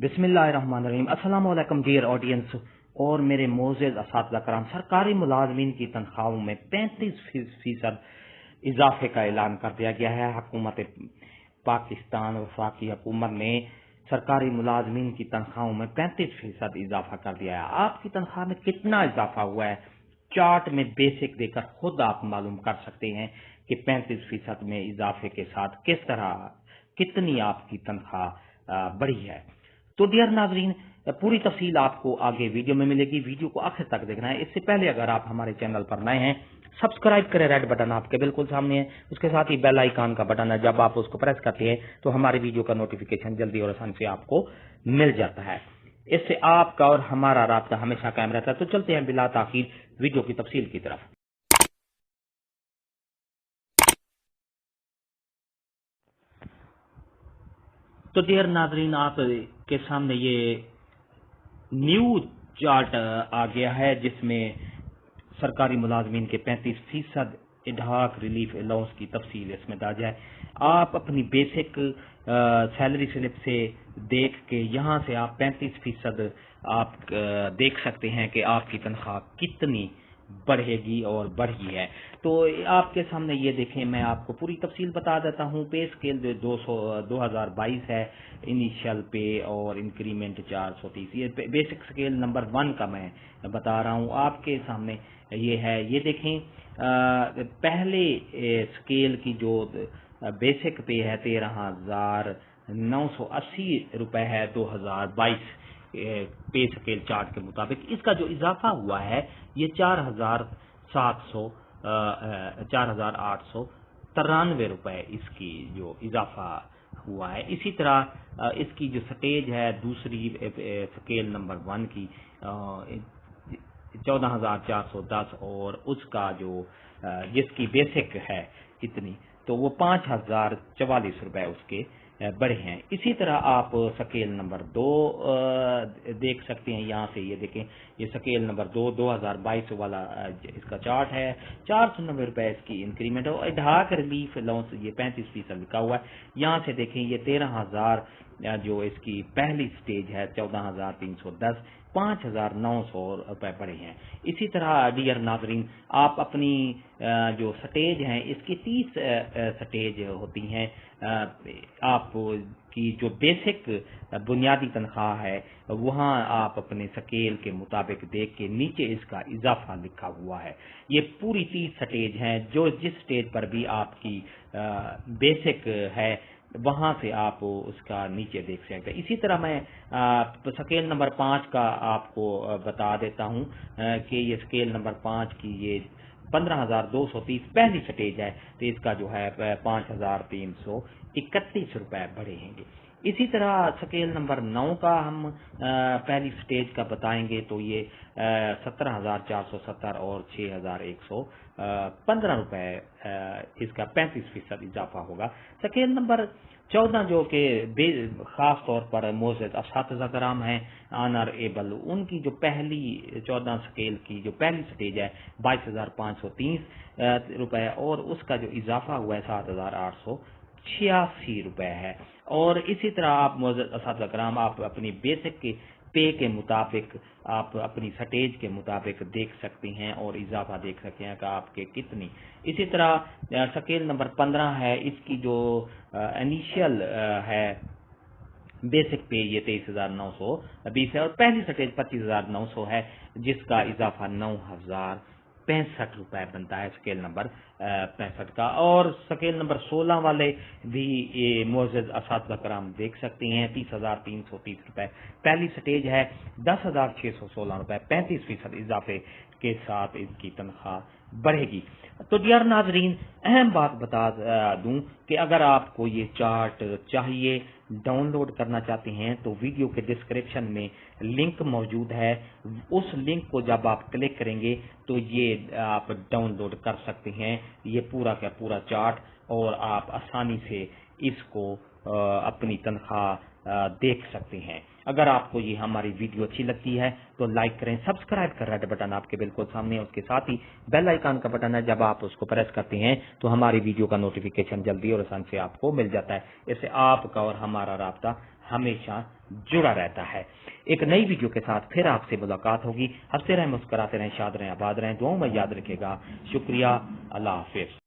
बिस्मिल्लाहिर्रहमानिर्रहीम। अस्सलाम वालेकुम डियर ऑडियंस और मेरे मोअज़्ज़ज़ असातिज़ा कराम। सरकारी मुलाजमीन की तनख्वाहों में 35% इजाफे का ऐलान कर दिया गया है। हुकूमत पाकिस्तान वफाकी हुकूमत ने सरकारी मुलाजमीन की तनख्वाहों में 35% इजाफा कर दिया है। आपकी तनख्वाह में कितना इजाफा हुआ है, चार्ट में बेसिक देकर खुद आप मालूम कर सकते हैं कि 35% में इजाफे के साथ किस तरह कितनी आपकी तनख्वाह बढ़ी है। तो डियर नाजरीन, पूरी तफसील आपको आगे वीडियो में मिलेगी। वीडियो को आखिर तक देखना है। इससे पहले अगर आप हमारे चैनल पर नए हैं, सब्सक्राइब करें, रेड बटन आपके बिल्कुल सामने है। उसके साथ ही बेल आइकन का बटन है, जब आप उसको प्रेस करते हैं तो हमारी वीडियो का नोटिफिकेशन जल्दी और आसानी से आपको मिल जाता है। इससे आपका और हमारा राब्ता हमेशा कायम रहता है। तो चलते हैं बिला ताखीर वीडियो की तफसील की तरफ। तो डियर नाजरीन, आप के सामने ये न्यू चार्ट आ गया है जिसमें सरकारी मुलाजमीन के 35% इडहाक रिलीफ अलाउंस की तफसील इसमें दर्ज है। आप अपनी बेसिक सैलरी स्लिप से देख के यहाँ से आप 35% आप देख सकते हैं कि आपकी तनख्वाह कितनी बढ़ेगी और बढ़ी है। तो आपके सामने ये देखें, मैं आपको पूरी तफसील बता देता हूँ। पे स्केल जो 2022 है, इनिशियल पे और इंक्रीमेंट 430, ये बेसिक स्केल नंबर 1 का मैं बता रहा हूँ आपके सामने। ये है, ये देखें, पहले स्केल की जो बेसिक पे है 13,980 रुपए है 2022 पे स्केल चार्ट के मुताबिक। इसका जो इजाफा हुआ है ये 4,893 रुपए इसकी जो इजाफा हुआ है। इसी तरह इसकी जो स्टेज है दूसरी स्केल नंबर 1 की 14,410 और उसका जो जिसकी बेसिक है इतनी, तो वो 5,044 रुपए उसके बढ़े हैं। इसी तरह आप स्केल नंबर 2 देख सकते हैं। यहाँ से ये देखें, ये स्केल नंबर 2 2022 वाला इसका चार्ट है। 490 रुपए इसकी इंक्रीमेंट और इडहाक रिलीफ अलाउंस ये 35% लिखा हुआ है। यहाँ से देखें, ये 13,000 जो इसकी पहली स्टेज है 14,310, 5,900 रुपए बढ़े हैं। इसी तरह डियर नाजरीन, आप अपनी जो स्टेज हैं इसकी 30 स्टेज होती हैं। आप की जो बेसिक बुनियादी तनख्वाह है वहाँ आप अपने स्केल के मुताबिक देख के नीचे इसका इजाफा लिखा हुआ है। ये पूरी 30 स्टेज हैं। जो जिस स्टेज पर भी आपकी बेसिक है वहां से आप उसका नीचे देख सकते हैं। इसी तरह मैं स्केल नंबर 5 का आपको बता देता हूं कि ये स्केल नंबर 5 की ये 15,230 पहली स्टेज है, तो इसका जो है 5,331 रुपए बढ़ेंगे। इसी तरह स्केल नंबर 9 का हम पहली स्टेज का बताएंगे, तो ये 17,470 और 6,115 रुपए इसका 35% इजाफा होगा। स्केल नंबर 14 जो कि खास तौर पर मोअज़्ज़ज़ असातिज़ा कराम हैं ऑनरेबल, उनकी जो पहली 14 स्केल की जो पहली स्टेज है 22,530 रुपए और उसका जो इजाफा हुआ है 7,886 रुपए है। और इसी तरह आप मोअज़्ज़ज़ असातिज़ा कराम, आप अपनी बेसिक के पे के मुताबिक आप अपनी स्टेज के मुताबिक देख सकते हैं और इजाफा देख सकते हैं कि आपके कितनी। इसी तरह स्केल नंबर 15 है, इसकी जो इनिशियल है बेसिक पे ये 23,920 है और पहली स्टेज 25,900 है जिसका इजाफा 9,065 रुपए बनता है स्केल नंबर 65 का। और स्केल नंबर 16 वाले भी ये मोअज़्ज़ज़ असातिज़ा कराम देख सकते हैं। 30,330 रुपए पहली स्टेज है, 10,616 रुपए 35% इजाफे के साथ इनकी तनख्वाह बढ़ेगी। तो डियर नाजरीन, अहम बात बता दूं कि अगर आपको ये चार्ट चाहिए, डाउनलोड करना चाहते हैं, तो वीडियो के डिस्क्रिप्शन में लिंक मौजूद है। उस लिंक को जब आप क्लिक करेंगे तो ये आप डाउनलोड कर सकते हैं, ये पूरा का पूरा चार्ट, और आप आसानी से इसको अपनी तनख्वाह देख सकते हैं। अगर आपको ये हमारी वीडियो अच्छी लगती है तो लाइक करें, सब्सक्राइब कर रेड बटन आपके बिल्कुल सामने है, उसके साथ ही बेल आइकन का बटन है, जब आप उसको प्रेस करते हैं तो हमारी वीडियो का नोटिफिकेशन जल्दी और आसानी से आपको मिल जाता है। इससे आपका और हमारा राब्ता ہمیشہ جڑا رہتا ہے۔ ایک نئی ویڈیو کے ساتھ پھر آپ سے ملاقات ہوگی۔ ہنستے رہیں، مسکراتے رہیں، شاد رہیں، آباد رہیں، دعاؤں میں یاد رکھے گا۔ شکریہ، اللہ حافظ۔